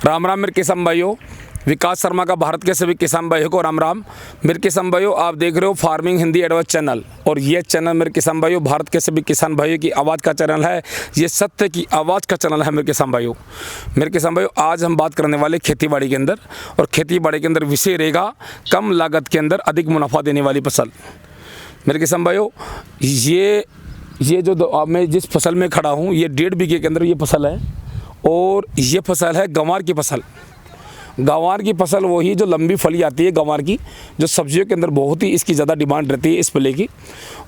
राम राम मेरे किसान भाइयों, विकास शर्मा का भारत के सभी किसान भाइयों को राम राम। मेरे किसान भाइयों, आप देख रहे हो फार्मिंग हिंदी एडवाइस चैनल, और ये चैनल मेरे किसान भाइयों भारत के सभी किसान भाइयों की आवाज़ का चैनल है। ये सत्य की आवाज़ का चैनल है मेरे किसान भाइयों। मेरे किसान भाइयों, आज हम बात करने वाले खेतीबाड़ी के अंदर, और खेतीबाड़ी के अंदर विषय रहेगा कम लागत के अंदर अधिक मुनाफा देने वाली फसल। मेरे किसान भाइयों, ये जो मैं जिस फसल में खड़ा हूँ, ये 1.5 बीघे के अंदर ये फसल है, और ये फसल है गंवार की फसल। गंवार की फसल वही जो लंबी फली आती है गंवार की, जो सब्जियों के अंदर बहुत ही इसकी ज़्यादा डिमांड रहती है इस फली की।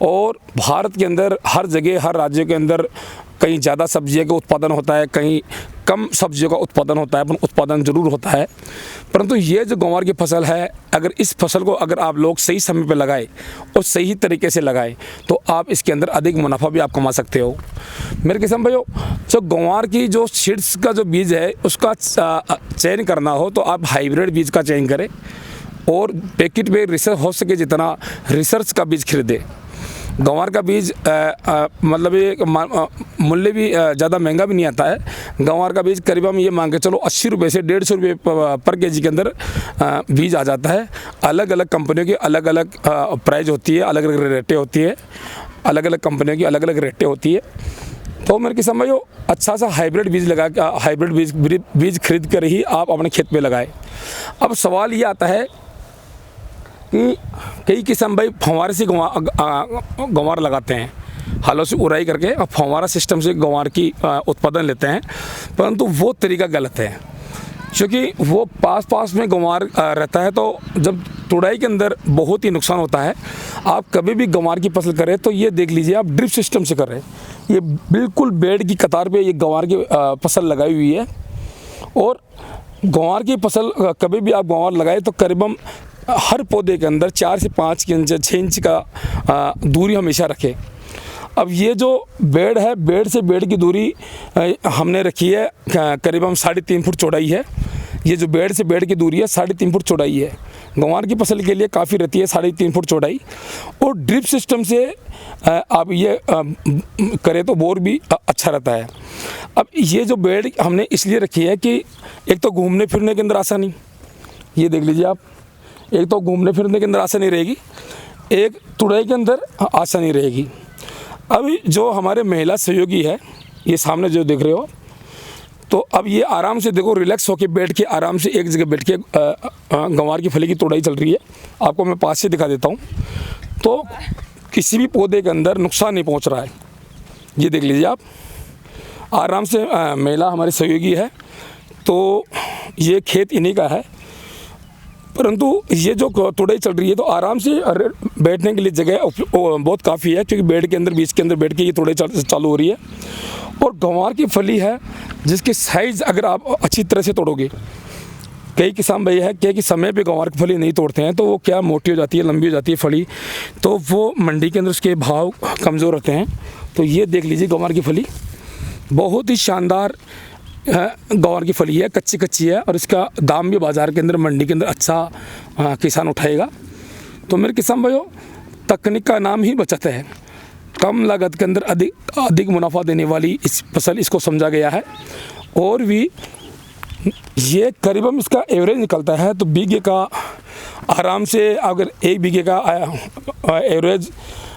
और भारत के अंदर हर जगह हर राज्य के अंदर कहीं ज़्यादा सब्जियों का उत्पादन होता है, कहीं कम सब्जियों का उत्पादन होता है, पर उत्पादन ज़रूर होता है। परंतु ये जो गंवार की फसल है, अगर इस फसल को अगर आप लोग सही समय पर लगाएं और सही तरीके से लगाएं तो आप इसके अंदर अधिक मुनाफा भी आप कमा सकते हो। मेरे किसान भाइयों, जो गंवार की जो सीड्स का जो बीज है उसका चयन करना हो तो आप हाइब्रिड बीज का चयन करें, और पैकेट में रिसर्च हो सके जितना रिसर्च का बीज खरीदें। गंवार का बीज मतलब ये मूल्य भी ज़्यादा महंगा भी नहीं आता है। गंवार का बीज करीबन ये मान के चलो 80 रुपये से 150 रुपये पर केजी के अंदर बीज आ जाता है। अलग अलग कंपनियों की अलग अलग प्राइस होती है, अलग अलग रेटें होती है, अलग अलग कंपनियों की अलग अलग रेटें होती है। तो मेरे किसान भाइयों, अच्छा सा हाइब्रिड बीज लगा के हाइब्रिड बीज खरीद कर ही आप अपने खेत में लगाएं। अब सवाल ये आता है कि कई किसान भाई फव्वारे से गंवार लगाते हैं, हालों से उड़ाई करके और फव्वारा सिस्टम से गंवार की उत्पादन लेते हैं, परंतु वो तरीका गलत है। क्योंकि वो पास में गंवार रहता है, तो जब तुड़ाई के अंदर बहुत ही नुकसान होता है। आप कभी भी गंवार की फसल करें तो ये देख लीजिए, आप ड्रिप सिस्टम से कर रहे हैं। ये बिल्कुल बेड की कतार पे ये गंवार की फसल लगाई हुई है, और गंवार की फसल कभी भी आप गंवार लगाए तो करीबन हर पौधे के अंदर 4 से 5 इंच 6 इंच का दूरी हमेशा रखें। अब ये जो बेड है, बेड से बेड की दूरी हमने रखी है करीबन 3.5 फुट चौड़ाई है। ये जो बेड से बेड की दूरी है 3.5 फुट चौड़ाई है। गंवार की फसल के लिए काफ़ी रहती है 3.5 फुट चौड़ाई। और ड्रिप सिस्टम से आप ये करें तो बोर भी अच्छा रहता है। अब ये जो बेड हमने इसलिए रखी है कि एक तो घूमने फिरने के अंदर आसानी, ये देख लीजिए आप, एक तो घूमने फिरने के अंदर आसानी रहेगी, एक तुड़ाई के अंदर आसानी रहेगी। अभी जो हमारे महिला सहयोगी है, ये सामने जो देख रहे हो, तो अब ये आराम से देखो, रिलैक्स होके बैठ के आराम से एक जगह बैठ के गंवार की फली की तुड़ाई चल रही है। आपको मैं पास से दिखा देता हूँ, तो किसी भी पौधे के अंदर नुकसान नहीं पहुँच रहा है। ये देख लीजिए आप, आराम से महिला हमारी सहयोगी है, तो ये खेत इन्हीं का है। परंतु ये जो तुड़ाई चल रही है तो आराम से बैठने के लिए जगह बहुत काफ़ी है, क्योंकि बेड के अंदर बीज के अंदर बैठ के ये तुड़ाई चालू हो रही है। और गंवार की फली है जिसकी साइज़ अगर आप अच्छी तरह से तोड़ोगे, कई किसान भाई है क्या कि समय पे गंवार की फली नहीं तोड़ते हैं, तो वो क्या मोटी हो जाती है, लंबी हो जाती है फली, तो वो मंडी के अंदर उसके भाव कमज़ोर रहते हैं। तो ये देख लीजिए, गंवार की फली बहुत ही शानदार गंवार की फली है, कच्ची है, और इसका दाम भी बाज़ार के अंदर मंडी के अंदर अच्छा किसान उठाएगा। तो मेरे किसान भाइयों, तकनीक का नाम ही बचत है। कम लागत के अंदर अधिक मुनाफा देने वाली इस फसल, इसको समझा गया है। और भी ये करीबन इसका एवरेज निकलता है, तो बीघे का आराम से अगर 1 बीघे का एवरेज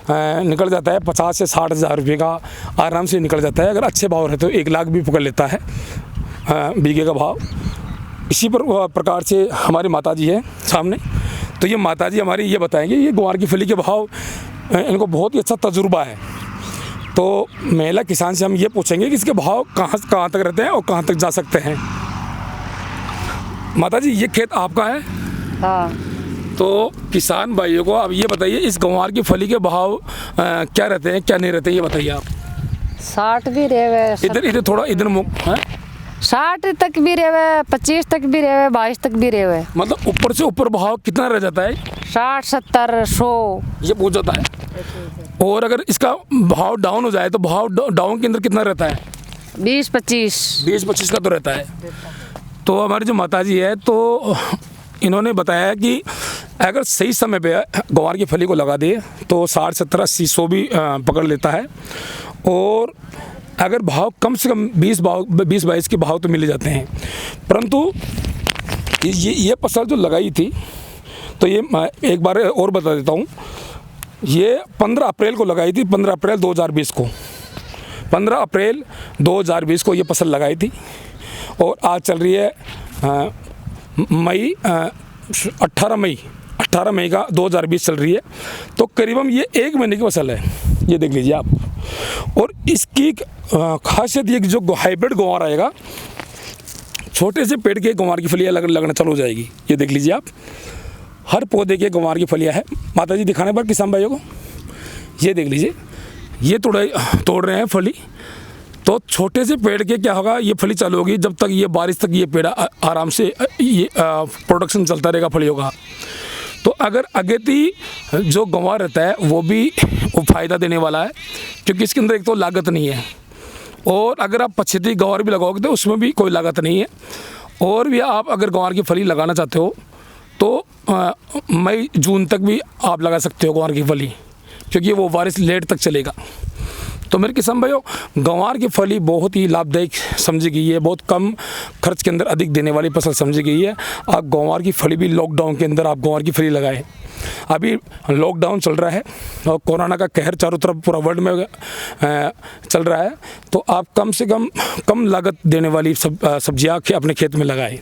निकल जाता है 50 से 60 हज़ार रुपये का आराम से निकल जाता है। अगर अच्छे भाव रहते तो 1 लाख भी पकड़ लेता है बीघे का भाव। इसी प्रकार से हमारी माताजी है सामने, तो ये माताजी हमारी ये बताएंगे, ये गंवार की फली के भाव, इनको बहुत ही अच्छा तजुर्बा है। तो महिला किसान से हम ये पूछेंगे कि इसके भाव कहाँ तक रहते हैं और कहाँ तक जा सकते हैं। माताजी, ये खेत आपका है? हाँ। तो किसान भाइयों को अब ये बताइए, इस गंवार की फली के भाव क्या रहते हैं, क्या नहीं रहते, ये बताइए आप। 60 भी रहे, इधर थोड़ा इधर 60 तक भी रहे, 25 तक भी रहे, 22 तक भी रहे। मतलब ऊपर से ऊपर भाव कितना रह जाता है? 60, 70, 100 ये पूछ जाता है। और अगर इसका भाव डाउन हो जाए तो भाव डाउन के अंदर कितना रहता है? 20-25 का तो रहता है। तो हमारी जो माताजी है, तो इन्होंने बताया कि अगर सही समय पे गंवार की फली को लगा दे तो 60, 70, 80, 100 भी पकड़ लेता है। और अगर भाव कम से कम 20-22 के भाव तो मिल जाते हैं, परंतु ये फसल जो लगाई थी, तो ये मैं एक बार और बता देता हूँ, ये 15 अप्रैल को लगाई थी, 15 अप्रैल 2020 को, 15 अप्रैल 2020 को ये फसल लगाई थी और आज चल रही है 18 मई का 2020 चल रही है। तो करीबन ये 1 महीने की फसल है, ये देख लीजिए आप। और इसकी खासियत ये कि जो हाइब्रिड गंवार आएगा, छोटे से पेड़ के गंवार की फलियाँ लगना चालू हो जाएगी। ये देख लीजिए आप, हर पौधे के गंवार की फलियाँ है। माता जी दिखाने पर किसान भाइयों को, ये देख लीजिए, ये तोड़ रहे हैं फली। तो छोटे से पेड़ के क्या होगा, ये फली चालू होगी, जब तक ये बारिश तक ये पेड़ आराम से ये प्रोडक्शन चलता रहेगा फलियों का। तो अगर अगेती जो गंवार रहता है वो भी फ़ायदा देने वाला है, क्योंकि इसके अंदर एक तो लागत नहीं है, और अगर आप पछेती गंवार भी लगाओगे तो उसमें भी कोई लागत नहीं है। और भी आप अगर गंवार की फली लगाना चाहते हो तो मई जून तक भी आप लगा सकते हो गंवार की फली, क्योंकि वो बारिश लेट तक चलेगा। तो मेरे किसान भाइयों, गंवार की फली बहुत ही लाभदायक समझी गई है, बहुत कम खर्च के अंदर अधिक देने वाली फसल समझी गई है। आप गंवार की फली भी लॉकडाउन के अंदर आप गंवार की फली लगाएं। अभी लॉकडाउन चल रहा है और कोरोना का कहर चारों तरफ पूरा वर्ल्ड में चल रहा है, तो आप कम से कम लागत देने वाली सब्जियाँ अपने खेत में लगाएं,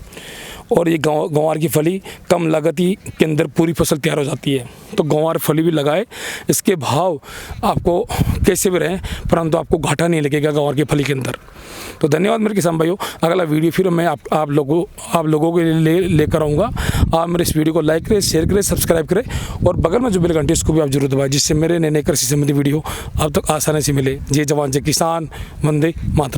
और ये गंवार की फली कम लागत ही के अंदर पूरी फसल तैयार हो जाती है। तो गंवार फली भी लगाए, इसके भाव आपको कैसे भी रहें, परंतु आपको घाटा नहीं लगेगा गंवार की फली के अंदर। तो धन्यवाद मेरे किसान भाइयों। अगला वीडियो फिर मैं आप लोगों के लिए लेकर आऊँगा। आप मेरे इस वीडियो को लाइक करें, शेयर करें, सब्सक्राइब करें, और बगल में जो बेल घंटी उसको भी आप जरूर दबाएं, जिससे मेरे नए कृषि संबंधी वीडियो आप तक आसानी से मिले। जय जवान जय किसान, वंदे मातरम।